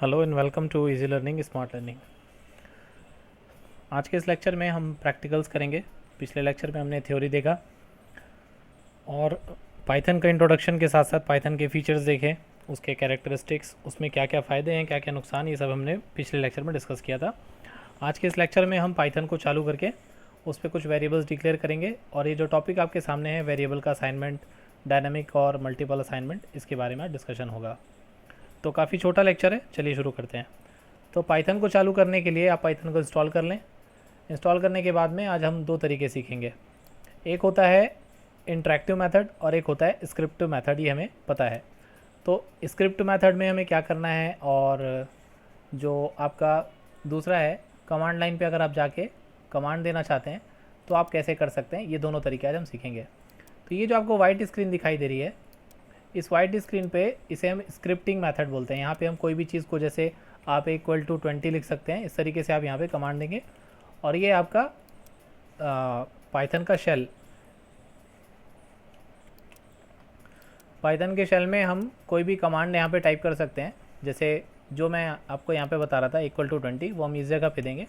Hello and welcome to easy learning smart learning. आज के इस लेक्चर में हम प्रैक्टिकल्स करेंगे। पिछले लेक्चर में हमने थ्योरी देखा और पाइथन का इंट्रोडक्शन के साथ साथ पाइथन के फीचर्स देखे, उसके कैरेक्टरिस्टिक्स, उसमें क्या क्या फ़ायदे हैं, क्या क्या नुकसान, ये सब हमने पिछले लेक्चर में डिस्कस किया था। आज के इस लेक्चर में हम पाइथन को चालू करके उस पर कुछ वेरिएबल्स डिक्लेयर करेंगे और ये जो टॉपिक आपके सामने है वेरिएबल का असाइनमेंट, डायनामिक और मल्टीपल असाइनमेंट, इसके बारे में डिस्कशन होगा। तो काफ़ी छोटा लेक्चर है, चलिए शुरू करते हैं। तो पाइथन को चालू करने के लिए आप पाइथन को इंस्टॉल कर लें। इंस्टॉल करने के बाद में आज हम दो तरीके सीखेंगे। एक होता है इंटरेक्टिव मेथड और एक होता है स्क्रिप्टिव मेथड, ये हमें पता है। तो स्क्रिप्ट मेथड में हमें क्या करना है और जो आपका दूसरा है कमांड लाइन पे अगर आप जाके कमांड देना चाहते हैं तो आप कैसे कर सकते हैं, ये दोनों तरीके आज हम सीखेंगे। तो ये जो आपको वाइट स्क्रीन दिखाई दे रही है, इस वाइट स्क्रीन पे इसे हम स्क्रिप्टिंग मेथड बोलते हैं। यहाँ पे हम कोई भी चीज़ को, जैसे आप =20 लिख सकते हैं, इस तरीके से आप यहाँ पे कमांड देंगे और ये आपका पाइथन का शेल, पाइथन के शेल में हम कोई भी कमांड यहाँ पे टाइप कर सकते हैं। जैसे जो मैं आपको यहाँ पे बता रहा था =20, वो हम इस जगह पे देंगे।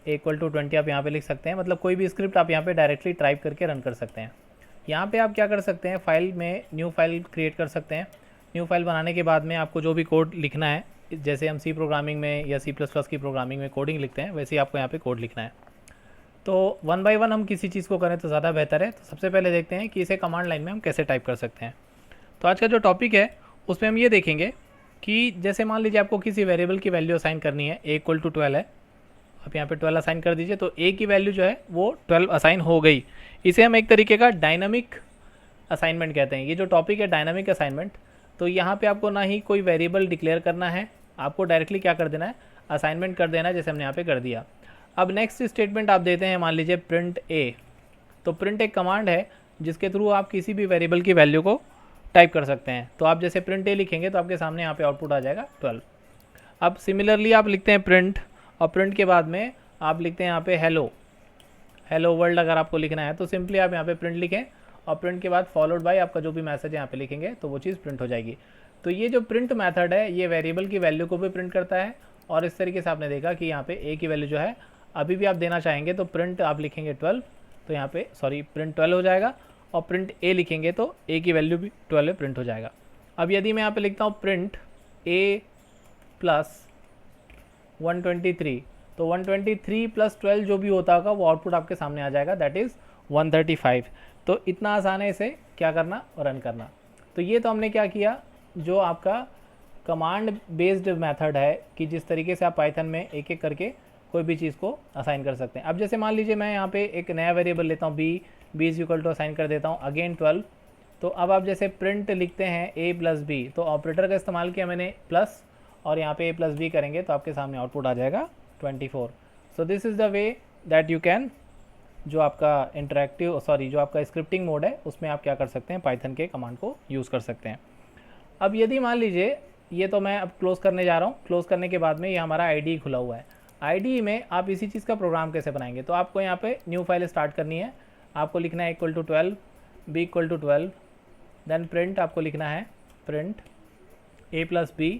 =20 आप यहाँ पे लिख सकते हैं, मतलब कोई भी स्क्रिप्ट आप यहाँ पे डायरेक्टली टाइप करके रन कर सकते हैं। यहाँ पे आप क्या कर सकते हैं, फाइल में न्यू फाइल क्रिएट कर सकते हैं। न्यू फाइल बनाने के बाद में आपको जो भी कोड लिखना है, जैसे हम सी प्रोग्रामिंग में या C++ की प्रोग्रामिंग में कोडिंग लिखते हैं, वैसे ही आपको यहाँ पे कोड लिखना है। तो वन बाय वन हम किसी चीज़ को करें तो ज़्यादा बेहतर है। तो सबसे पहले देखते हैं कि इसे कमांड लाइन में हम कैसे टाइप कर सकते हैं। तो आज का जो टॉपिक है उसमें हम ये देखेंगे कि जैसे मान लीजिए आपको किसी वेरिएबल की वैल्यू असाइन करनी है, a=12 है, आप यहाँ पे 12 असाइन कर दीजिए, तो a की वैल्यू जो है वो 12 असाइन हो गई। इसे हम एक तरीके का डायनामिक असाइनमेंट कहते हैं। ये जो टॉपिक है डायनामिक असाइनमेंट, तो यहाँ पे आपको ना ही कोई वेरिएबल डिक्लेयर करना है, आपको डायरेक्टली क्या कर देना है, असाइनमेंट कर देना है, जैसे हमने यहाँ पे कर दिया। अब नेक्स्ट स्टेटमेंट आप देते हैं, मान लीजिए प्रिंट ए। तो प्रिंट एक कमांड है जिसके थ्रू आप किसी भी वेरिएबल की वैल्यू को टाइप कर सकते हैं। तो आप जैसे प्रिंट ए लिखेंगे तो आपके सामने यहाँ पे आउटपुट आ जाएगा 12। अब सिमिलरली आप लिखते हैं प्रिंट, और प्रिंट के बाद में आप लिखते हैं यहाँ पे हेलो वर्ल्ड। अगर आपको लिखना है तो सिंपली आप यहाँ पे प्रिंट लिखें और प्रिंट के बाद फॉलोड बाय आपका जो भी मैसेज यहाँ पे लिखेंगे तो वो चीज़ प्रिंट हो जाएगी। तो ये जो प्रिंट मेथड है ये वेरिएबल की वैल्यू को भी प्रिंट करता है, और इस तरीके से आपने देखा कि यहाँ पे ए की वैल्यू जो है अभी भी आप देना चाहेंगे तो प्रिंट आप लिखेंगे 12, तो यहाँ पे प्रिंट 12 हो जाएगा, और प्रिंट ए लिखेंगे तो ए की वैल्यू भी 12 में प्रिंट हो जाएगा। अब यदि मैं यहाँ पे लिखता हूँ प्रिंट a + 123, तो 123 + 12 जो भी होता होगा वो आउटपुट आपके सामने आ जाएगा, दैट इज़ 135। तो इतना आसान है इसे क्या करना, रन करना। तो ये तो हमने क्या किया, जो आपका कमांड बेस्ड मेथड है कि जिस तरीके से आप पाइथन में एक एक करके कोई भी चीज़ को असाइन कर सकते हैं। अब जैसे मान लीजिए मैं यहाँ पे एक नया वेरिएबल लेता हूँ b = असाइन कर देता हूँ अगेन 12। तो अब आप जैसे प्रिंट लिखते हैं a + b, तो ऑपरेटर का इस्तेमाल किया मैंने प्लस, और यहाँ पे a + b करेंगे तो आपके सामने आउटपुट आ जाएगा 24। So this is the way that you can, जो आपका स्क्रिप्टिंग मोड है उसमें आप क्या कर सकते हैं, पाइथन के कमांड को यूज़ कर सकते हैं। अब यदि मान लीजिए, ये तो मैं अब क्लोज़ करने जा रहा हूँ, क्लोज़ करने के बाद में ये हमारा IDE खुला हुआ है। IDE में आप इसी चीज़ का प्रोग्राम कैसे बनाएंगे, तो आपको यहाँ पे न्यू फाइल स्टार्ट करनी है। आपको लिखना है =12, b = 12, देन प्रिंट आपको लिखना है print a + b,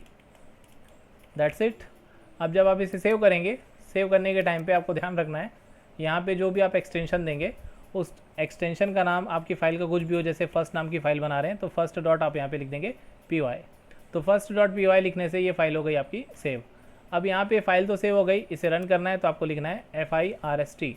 that's it. अब जब आप इसे सेव करेंगे, सेव करने के टाइम पे आपको ध्यान रखना है, यहाँ पे जो भी आप एक्सटेंशन देंगे उस एक्सटेंशन का नाम आपकी फ़ाइल का कुछ भी हो। जैसे फर्स्ट नाम की फ़ाइल बना रहे हैं तो फर्स्ट डॉट आप यहाँ पे लिख देंगे py। तो first.py लिखने से ये फ़ाइल हो गई आपकी सेव। अब यहाँ पे फ़ाइल तो सेव हो गई, इसे रन करना है तो आपको लिखना है first.py।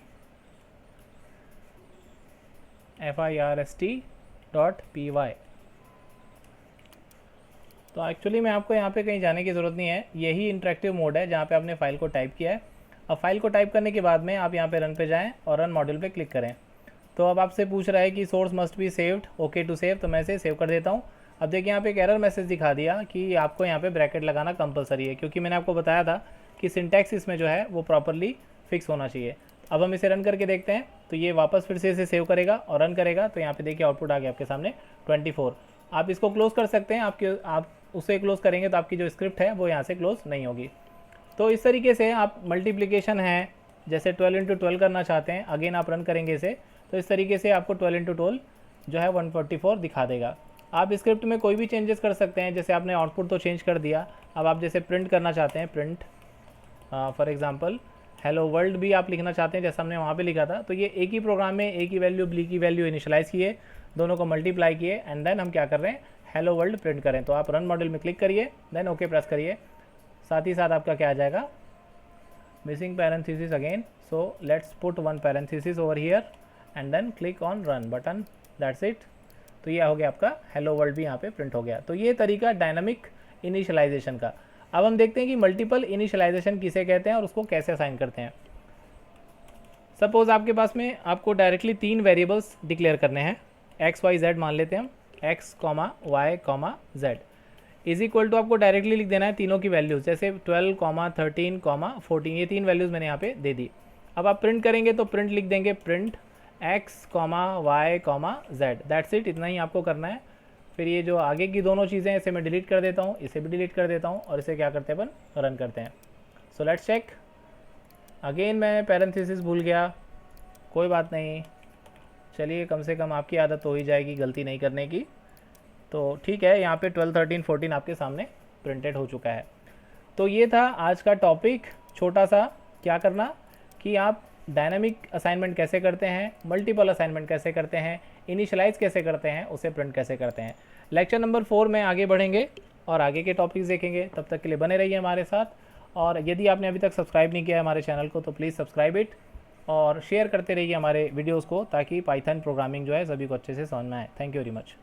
तो एक्चुअली में आपको यहाँ पे कहीं जाने की ज़रूरत नहीं है, यही इंटरेक्टिव मोड है जहाँ पे आपने फ़ाइल को टाइप किया है। अब फाइल को टाइप करने के बाद में आप यहाँ पे रन पे जाएं और रन मॉड्यूल पे क्लिक करें। तो अब आपसे पूछ रहा है कि source must be saved, okay to save, तो मैं इसे सेव कर देता हूँ। अब देखिए यहाँ पे एक एरर मैसेज दिखा दिया कि आपको यहाँ पे ब्रैकेट लगाना कंपलसरी है, क्योंकि मैंने आपको बताया था कि सिंटैक्स इसमें जो है वो प्रॉपरली फिक्स होना चाहिए। अब हम इसे रन करके देखते हैं, तो ये वापस फिर से इसे सेव करेगा और रन करेगा, तो यहाँ पे देखिए आउटपुट आ गया आपके सामने 24। आप इसको क्लोज कर सकते हैं, आप उसे क्लोज करेंगे तो आपकी जो स्क्रिप्ट है वो यहाँ से क्लोज नहीं होगी। तो इस तरीके से आप मल्टीप्लिकेशन है, जैसे 12 × 12 करना चाहते हैं, अगेन आप रन करेंगे इसे, तो इस तरीके से आपको 12 × 12 जो है 144 दिखा देगा। आप स्क्रिप्ट में कोई भी चेंजेस कर सकते हैं, जैसे आपने आउटपुट तो चेंज कर दिया, अब आप जैसे प्रिंट करना चाहते हैं, print for example hello world भी आप लिखना चाहते हैं, जैसा हमने वहाँ पे लिखा था, तो ये एक ही प्रोग्राम में एक ही वैल्यू बी की वैल्यू इनिशियलाइज़ किए, दोनों को मल्टीप्लाई किए एंड देन हम क्या कर रहे हैं, हेलो वर्ल्ड प्रिंट करें। तो आप रन मॉड्यूल में क्लिक करिए, देन ओके प्रेस करिए, साथ ही साथ आपका क्या आ जाएगा, missing parenthesis again, so let's put one parenthesis over here and then click on run button, that's it. तो ये हो गया आपका हेलो वर्ल्ड भी यहाँ पे प्रिंट हो गया। तो ये तरीका डायनामिक इनिशियलाइजेशन का। अब हम देखते हैं कि मल्टीपल इनिशियलाइजेशन किसे कहते हैं और उसको कैसे असाइन करते हैं। सपोज आपके पास में आपको डायरेक्टली 3 वेरिएबल्स डिक्लेयर करने हैं, एक्स वाई जेड मान लेते हैं हम, x comma y comma z is equal to आपको डायरेक्टली लिख देना है तीनों की वैल्यूज़, जैसे 12 कॉमा 13 कॉमा 14, ये 3 वैल्यूज़ मैंने यहाँ पे दे दी। अब आप प्रिंट करेंगे तो प्रिंट लिख देंगे print x comma y comma z, that's it, इतना ही आपको करना है। फिर ये जो आगे की दोनों चीज़ें, इसे मैं डिलीट कर देता हूँ, इसे भी डिलीट कर देता हूँ और इसे क्या करते हैं अपन, रन करते हैं। सो लेट्स चेक, अगेन मैं पैरेंथेसिस भूल गया, कोई बात नहीं, चलिए कम से कम आपकी आदत हो ही जाएगी गलती नहीं करने की। तो ठीक है, यहाँ पे 12, 13, 14 आपके सामने प्रिंटेड हो चुका है। तो ये था आज का टॉपिक, छोटा सा, क्या करना कि आप डायनामिक असाइनमेंट कैसे करते हैं, मल्टीपल असाइनमेंट कैसे करते हैं, इनिशियलाइज कैसे करते हैं, उसे प्रिंट कैसे करते हैं। लेक्चर नंबर 4 में आगे बढ़ेंगे और आगे के टॉपिक्स देखेंगे। तब तक के लिए बने रहिए हमारे साथ, और यदि आपने अभी तक सब्सक्राइब नहीं किया है हमारे चैनल को तो प्लीज़ सब्सक्राइब इट और शेयर करते रहिए हमारे वीडियोज़ को, ताकि पाइथन प्रोग्रामिंग जो है सभी को अच्छे से समझ में आए। Thank you very much.